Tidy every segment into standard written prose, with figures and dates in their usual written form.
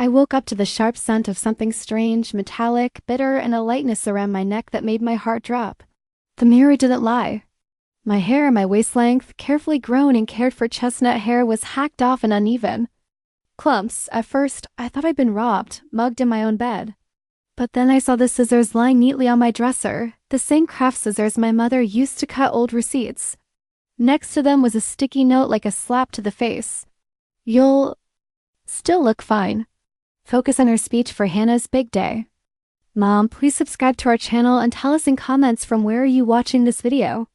I woke up to the sharp scent of something strange, metallic, bitter, and a lightness around my neck that made my heart drop. The mirror didn't lie. My hair, my waist length, carefully grown and cared for chestnut hair, was hacked off and uneven. Clumps. At first, I thought I'd been robbed, mugged in my own bed. But then I saw the scissors lying neatly on my dresser, the same craft scissors my mother used to cut old receipts. Next to them was a sticky note like a slap to the face. "You'll still look fine. Focus on her speech for Hannah's big day." Mom, please subscribe to our channel and tell us in comments from where are you watching this video.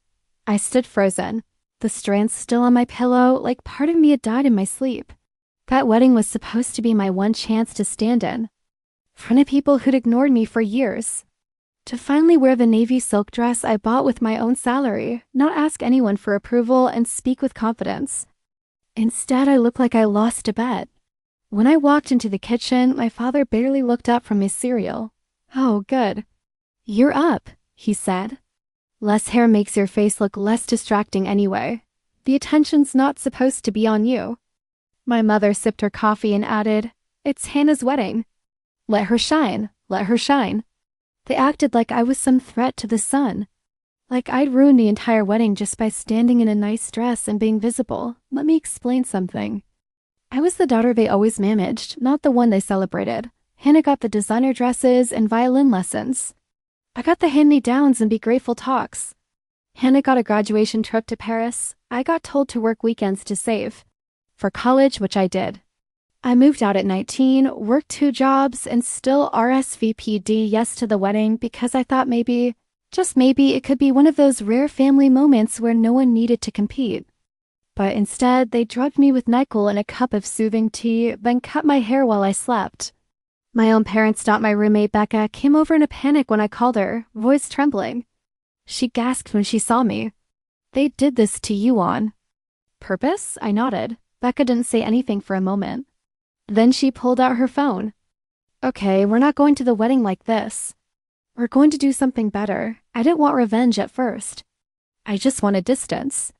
I stood frozen, the strands still on my pillow, like part of me had died in my sleep. That wedding was supposed to be my one chance to stand in front of people who'd ignored me for years. To finally wear the navy silk dress I bought with my own salary, not ask anyone for approval, and speak with confidence. Instead, I looked like I lost a bet. When I walked into the kitchen, my father barely looked up from his cereal. "Oh, good. You're up," he said. "Less hair makes your face look less distracting anyway. The attention's not supposed to be on you." My mother sipped her coffee and added, "It's Hannah's wedding. Let her shine, let her shine." They acted like I was some threat to the sun. Like I'd ruined the entire wedding just by standing in a nice dress and being visible. Let me explain something. I was the daughter they always managed, not the one they celebrated. Hannah got the designer dresses and violin lessons. I got the hand-me-downs and be grateful talks. Hannah got a graduation trip to Paris. I got told to work weekends to save for college, which I did. I moved out at 19, worked 2 jobs, and still RSVP'd yes to the wedding because I thought maybe, just maybe, it could be one of those rare family moments where no one needed to compete. But instead, they drugged me with NyQuil and a cup of soothing tea, then cut my hair while I slept. My own parents, not my roommate Becca, came over in a panic when I called her, voice trembling. She gasped when she saw me. "They did this to you on purpose?" I nodded. Becca didn't say anything for a moment. Then she pulled out her phone. "Okay, we're not going to the wedding like this. We're going to do something better." I didn't want revenge at first. I just wanted distance.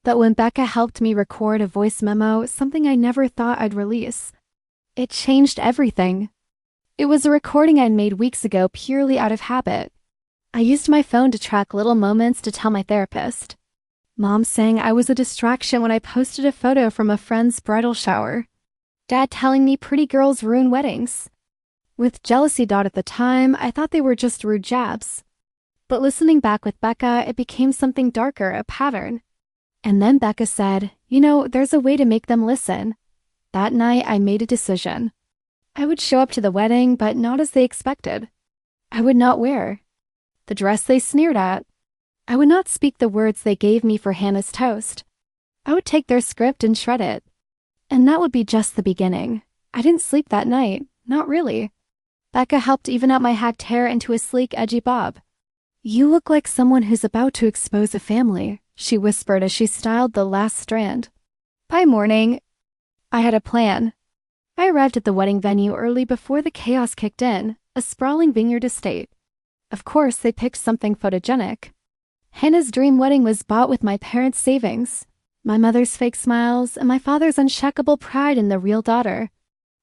But when Becca helped me record a voice memo, something I never thought I'd release, it changed everything. It was a recording I'd made weeks ago purely out of habit. I used my phone to track little moments to tell my therapist. Mom saying I was a distraction when I posted a photo from a friend's bridal shower. Dad telling me pretty girls ruin weddings. With jealousy at the time, I thought they were just rude jabs. But listening back with Becca, it became something darker, a pattern. And then Becca said, "You know, there's a way to make them listen." That night, I made a decision. I would show up to the wedding, but not as they expected. I would not wear the dress they sneered at. I would not speak the words they gave me for Hannah's toast. I would take their script and shred it. And that would be just the beginning. I didn't sleep that night. Not really. Becca helped even out my hacked hair into a sleek, edgy bob. "You look like someone who's about to expose a family," she whispered as she styled the last strand. By morning, I had a plan. I arrived at the wedding venue early before the chaos kicked in, a sprawling vineyard estate. Of course, they picked something photogenic. Hannah's dream wedding was bought with my parents' savings, my mother's fake smiles, and my father's unshakable pride in the real daughter.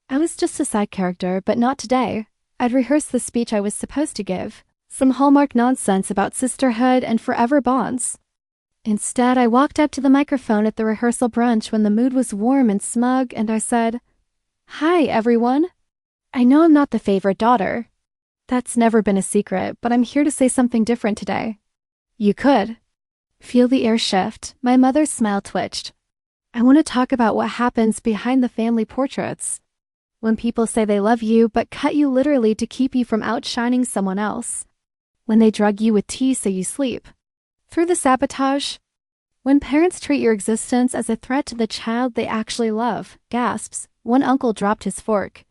I was just a side character, but not today. I'd rehearsed the speech I was supposed to give, some Hallmark nonsense about sisterhood and forever bonds. Instead, I walked up to the microphone at the rehearsal brunch when the mood was warm and smug, and I said, "Hi, everyone. I know I'm not the favorite daughter. That's never been a secret, but I'm here to say something different today." You could feel the air shift. My mother's smile twitched. "I want to talk about what happens behind the family portraits. When people say they love you, but cut you literally to keep you from outshining someone else. When they drug you with tea so you sleep. Through the sabotage. When parents treat your existence as a threat to the child they actually love." Gasps. One uncle dropped his fork.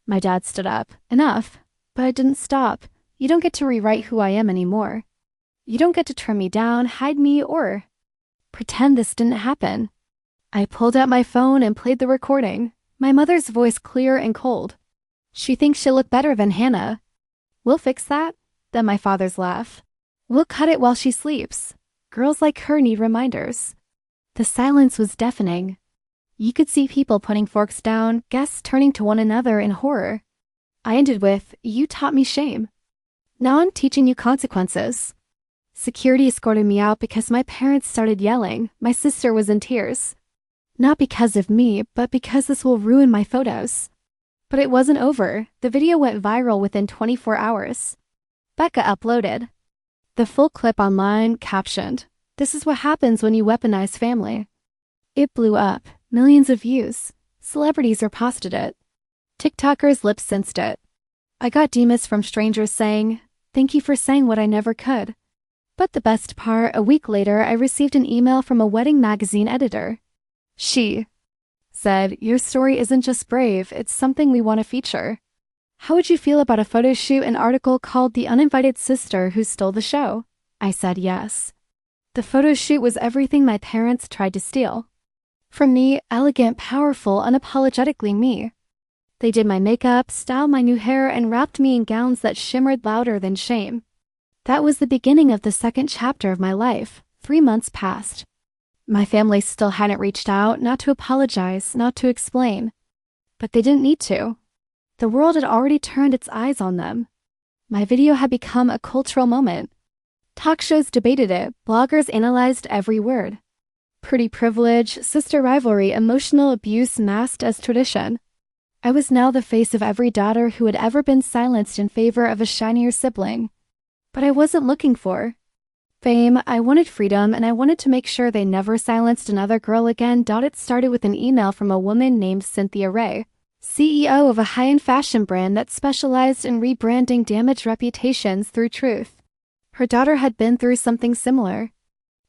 My dad stood up. "Enough." But I didn't stop. "You don't get to rewrite who I am anymore. You don't get to trim me down, hide me, or pretend this didn't happen." I pulled out my phone and played the recording. My mother's voice clear and cold. "She thinks she'll look better than Hannah. We'll fix that." Then my father's laugh. "We'll cut it while she sleeps. Girls like her need reminders." The silence was deafening. You could see people putting forks down, guests turning to one another in horror. I ended with, "You taught me shame. Now I'm teaching you consequences." Security escorted me out because my parents started yelling. My sister was in tears. Not because of me, but because this will ruin my photos. But it wasn't over. The video went viral within 24 hours. Becca uploaded the full clip online, captioned, "This is what happens when you weaponize family." It blew up. Millions of views. Celebrities reposted it. TikTokers lip-synced it. I got DMs from strangers saying, "Thank you for saying what I never could." But the best part, a week later, I received an email from a wedding magazine editor. She said, "Your story isn't just brave, it's something we want to feature. How would you feel about a photo shoot and article called 'The Uninvited Sister Who Stole the Show'?" I said yes. The photo shoot was everything my parents tried to steal. From me, elegant, powerful, unapologetically me. They did my makeup, styled my new hair, and wrapped me in gowns that shimmered louder than shame. That was the beginning of the second chapter of my life. 3 months passed. My family still hadn't reached out, not to apologize, not to explain. But they didn't need to. The world had already turned its eyes on them. My video had become a cultural moment. Talk shows debated it, bloggers analyzed every word. Pretty privilege, sister rivalry, emotional abuse masked as tradition. I was now the face of every daughter who had ever been silenced in favor of a shinier sibling. But I wasn't looking for fame. I wanted freedom, and I wanted to make sure they never silenced another girl again. It started with an email from a woman named Cynthia Ray, CEO of a high-end fashion brand that specialized in rebranding damaged reputations through truth. Her daughter had been through something similar.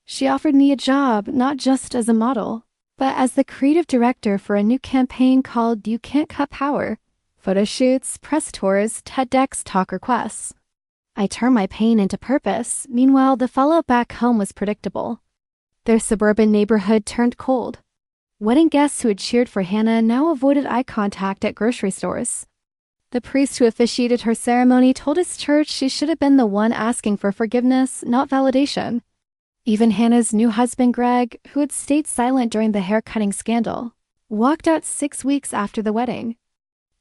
She offered me a job, not just as a model, but as the creative director for a new campaign called "You Can't Cut Power." Photo shoots, press tours, TEDx talk requests. I turned my pain into purpose. Meanwhile, the follow-up back home was predictable. Their suburban neighborhood turned cold. Wedding guests who had cheered for Hannah now avoided eye contact at grocery stores. The priest who officiated her ceremony told his church she should have been the one asking for forgiveness, not validation. Even Hannah's new husband, Greg, who had stayed silent during the hair-cutting scandal, walked out 6 weeks after the wedding.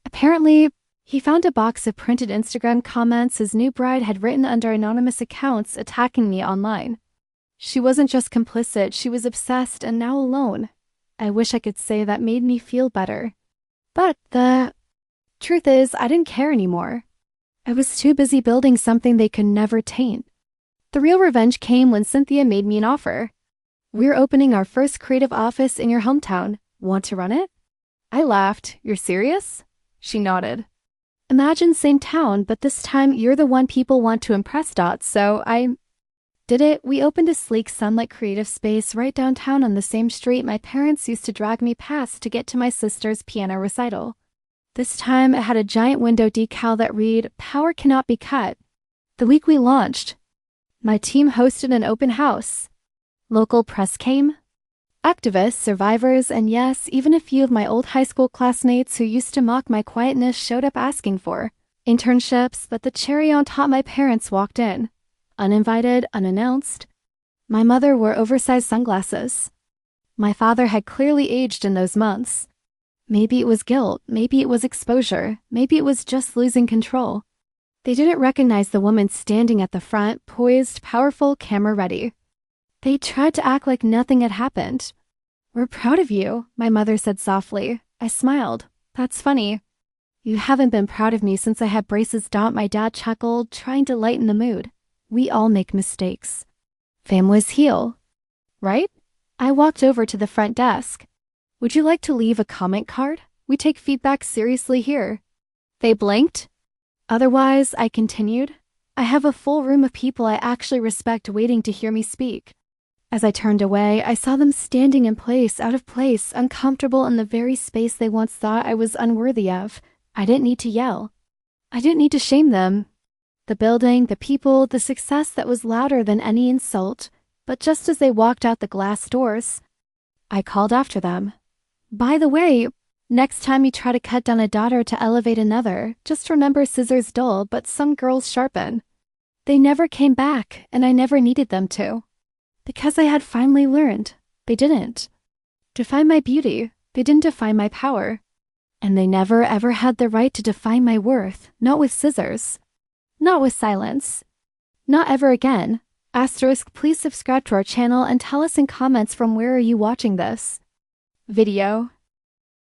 Apparently, he found a box of printed Instagram comments his new bride had written under anonymous accounts attacking me online. She wasn't just complicit, she was obsessed and now alone. I wish I could say that made me feel better. But the truth is, I didn't care anymore. I was too busy building something they could never taint. The real revenge came when Cynthia made me an offer. "We're opening our first creative office in your hometown. Want to run it?" I laughed. "You're serious?" She nodded. "Imagine same town, but this time you're the one people want to impress. So I did it. We opened a sleek sunlit creative space right downtown on the same street my parents used to drag me past to get to my sister's piano recital. This time it had a giant window decal that read, "Power cannot be cut." The week we launched, my team hosted an open house. Local press came. Activists, survivors, and yes, even a few of my old high school classmates who used to mock my quietness showed up asking for internships, but the cherry on top, my parents walked in. Uninvited, unannounced. My mother wore oversized sunglasses. My father had clearly aged in those months. Maybe it was guilt, maybe it was exposure, maybe it was just losing control. They didn't recognize the woman standing at the front, poised, powerful, camera ready. They tried to act like nothing had happened. "We're proud of you," my mother said softly. I smiled. "That's funny. You haven't been proud of me since I had braces." My dad chuckled, trying to lighten the mood. "We all make mistakes. Families heal, right?" I walked over to the front desk. "Would you like to leave a comment card? We take feedback seriously here." They blinked. "Otherwise," I continued, "I have a full room of people I actually respect waiting to hear me speak." As I turned away, I saw them standing in place, out of place, uncomfortable in the very space they once thought I was unworthy of. I didn't need to yell. I didn't need to shame them. The building, the people, the success that was louder than any insult. But just as they walked out the glass doors, I called after them. "By the way, next time you try to cut down a daughter to elevate another, just remember scissors dull, but some girls sharpen." They never came back, and I never needed them to. Because I had finally learned, they didn't. To find my beauty, They didn't define my power. And they never ever had the right to define my worth, not with scissors. Not with silence. Not ever again. Asterisk, please subscribe to our channel and tell us in comments from where are you watching this video.